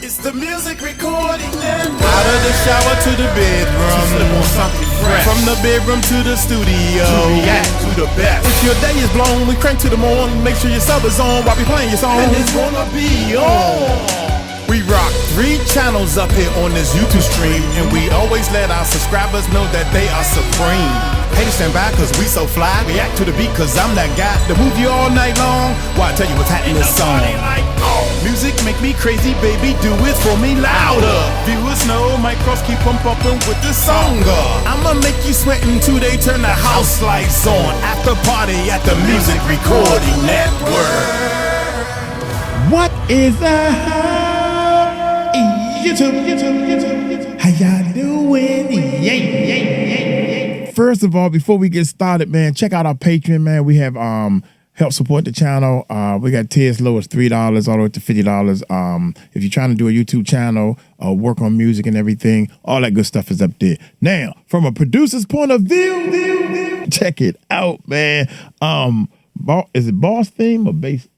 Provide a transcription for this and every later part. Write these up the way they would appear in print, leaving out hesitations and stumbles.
It's the music recording network. Out of the shower to the bedroom, Slip on something fresh. from the bedroom to the studio. To react to the best. If your day is blown, we crank to the morn. Make sure your sub is on while we playing your song. And it's gonna be on. We rock 3 channels up here on this YouTube stream, and we always let our subscribers know that they are supreme. Haters stand by cause we so fly. React to the beat cause I'm that guy to move you all night long. Why I tell you what's happening in this song. Music make me crazy, baby, do it for me louder. Viewers know my cross keep on bumping with the song. I'ma make you sweat until they turn the house lights on. After party at the Music Recording Network. What is YouTube? How y'all doing? First of all, before we get started, man, check out our Patreon, man. We have help support the channel. We got tiers low as $3 all the way to $50. If you're trying to do a YouTube channel, work on music and everything, all that good stuff is up there. Now, from a producer's point of view, check it out, man. Is it Boss Theme or Bass?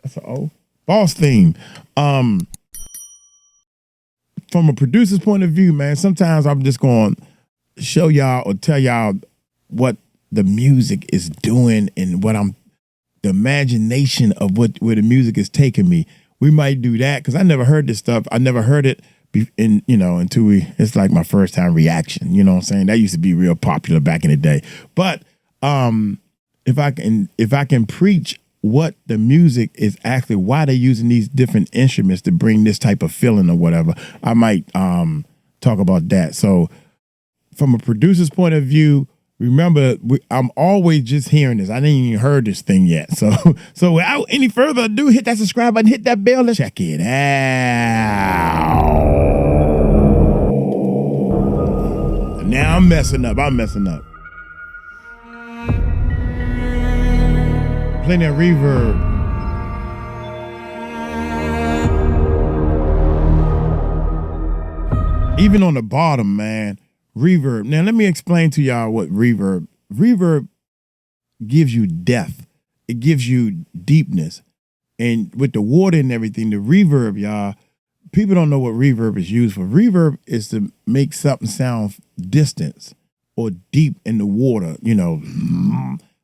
That's an O. Boss Theme. From a producer's point of view, man, sometimes I'm just going to show y'all or tell y'all what the music is doing and what the imagination of where the music is taking me. We might do that because I never heard this stuff. I never heard it until it's like my first time reaction. You know what I'm saying? That used to be real popular back in the day. But if I can preach what the music is actually, why they're using these different instruments to bring this type of feeling or whatever, I might talk about that. So from a producer's point of view, remember, I'm always just hearing this. I didn't even heard this thing yet. So without any further ado, hit that subscribe button, hit that bell, let's check it out. Now I'm messing up. Playing that reverb. Even on the bottom, man, reverb. Now let me explain to y'all what reverb. Reverb gives you depth. It gives you deepness. And with the water and everything, the reverb, y'all, people don't know what reverb is used for. Reverb is to make something sound distant or deep in the water,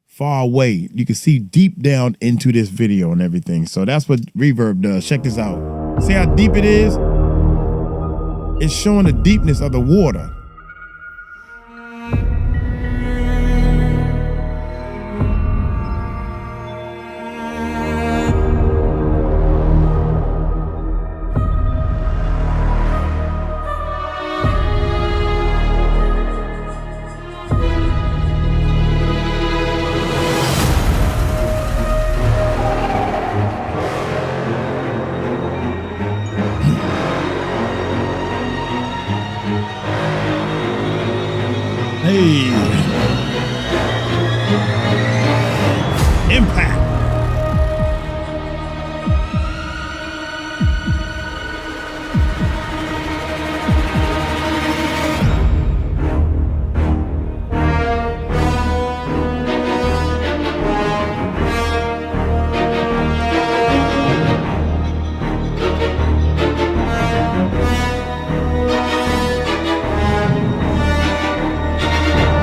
far away. You can see deep down into this video and everything. So that's what reverb does. Check this out. See how deep it is? It's showing the deepness of the water. Hey. Impact.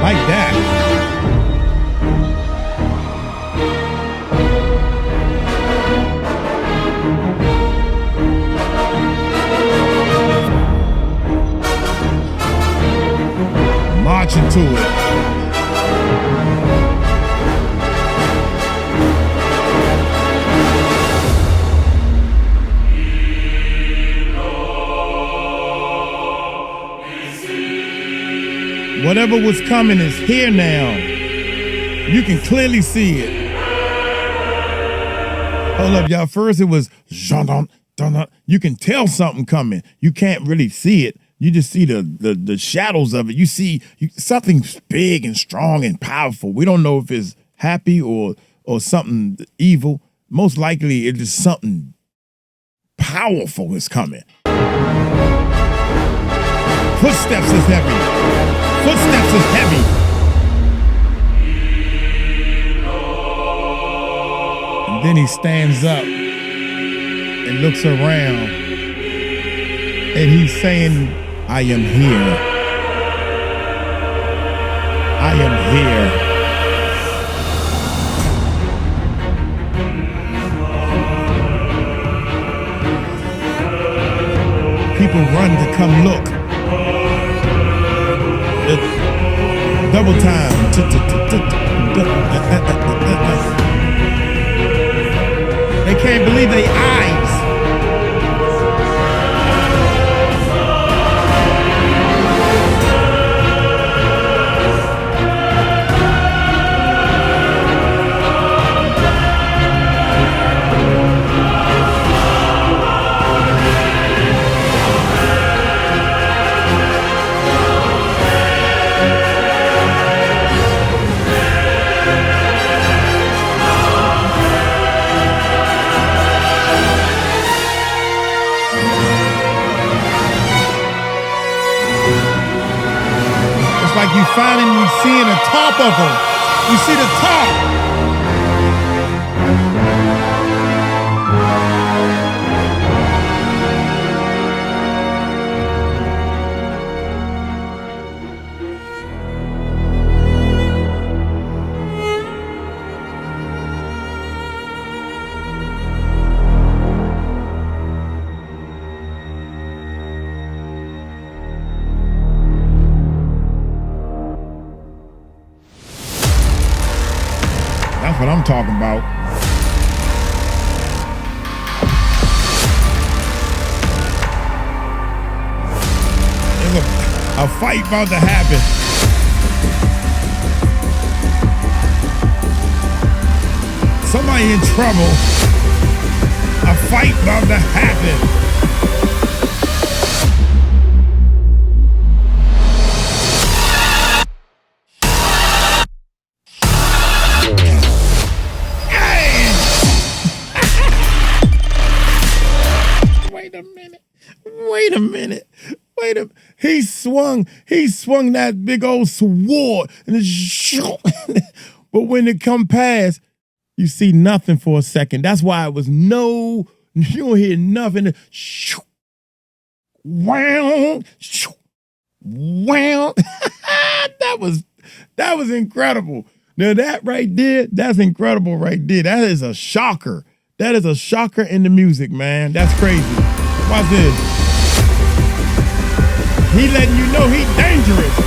Like that. Marching to it. Whatever was coming is here now. You can clearly see it. Hold up, y'all. First it was you can tell something coming. You can't really see it. You just see the shadows of it. You see something big and strong and powerful. We don't know if it's happy or something evil. Most likely it is something powerful is coming. Footsteps is heavy. Footsteps is heavy. And then he stands up and looks around. And he's saying, I am here. I am here. People run to come look. Double time. They can't believe their eyes. Like you finally seeing the top of them. You see the top. That's what I'm talking about. There's a fight about to happen. Somebody in trouble. A fight about to happen. Wait a minute. He swung that big old sword and but when it come past, you see nothing for a second. That's why it was you don't hear nothing. Wow. That was incredible. Now that right there, that's incredible right there. That is a shocker. That is a shocker in the music, man. That's crazy. Watch this. He letting you know he dangerous.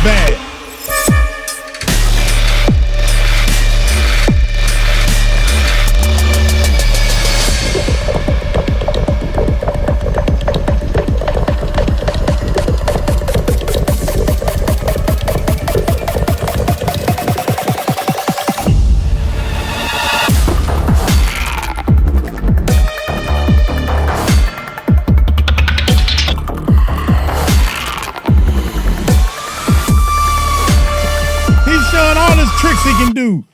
Bad. Showing all his tricks he can do.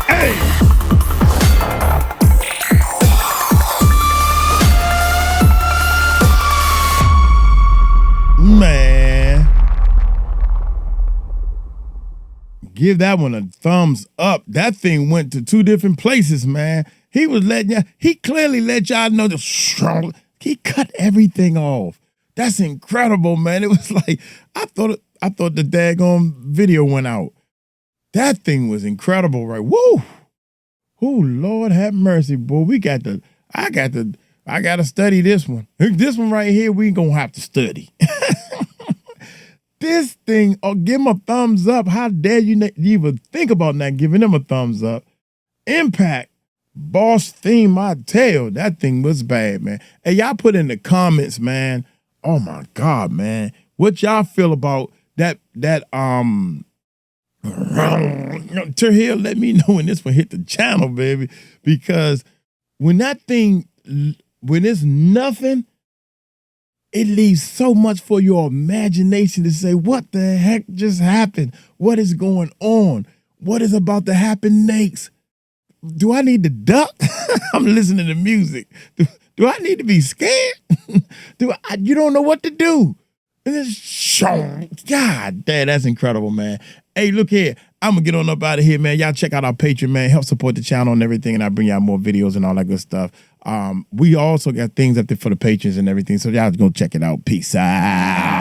Hey! Man. Give that one a thumbs up. That thing went to two different places, man. He clearly let y'all know he cut everything off. That's incredible, man. It was like, I thought the daggone video went out. That thing was incredible, right? Woo! Oh, Lord have mercy, boy. I got to study this one. This one right here, we gonna have to study. This thing, give him a thumbs up. How dare you even think about not giving him a thumbs up? Impact, boss theme, I tell, that thing was bad, man. Hey, y'all put in the comments, man. Oh my God, man. What y'all feel about that Terhill, let me know when this one hit the channel, baby. Because when that thing, when it's nothing, it leaves so much for your imagination to say, what the heck just happened? What is going on? What is about to happen next? Do I need to duck? I'm listening to music. Do I need to be scared? You don't know what to do. And it's, God damn, that's incredible, man. Hey, look here. I'm going to get on up out of here, man. Y'all check out our Patreon, man. Help support the channel and everything, and I bring y'all more videos and all that good stuff. We also got things up there for the patrons and everything, so y'all go check it out. Peace out.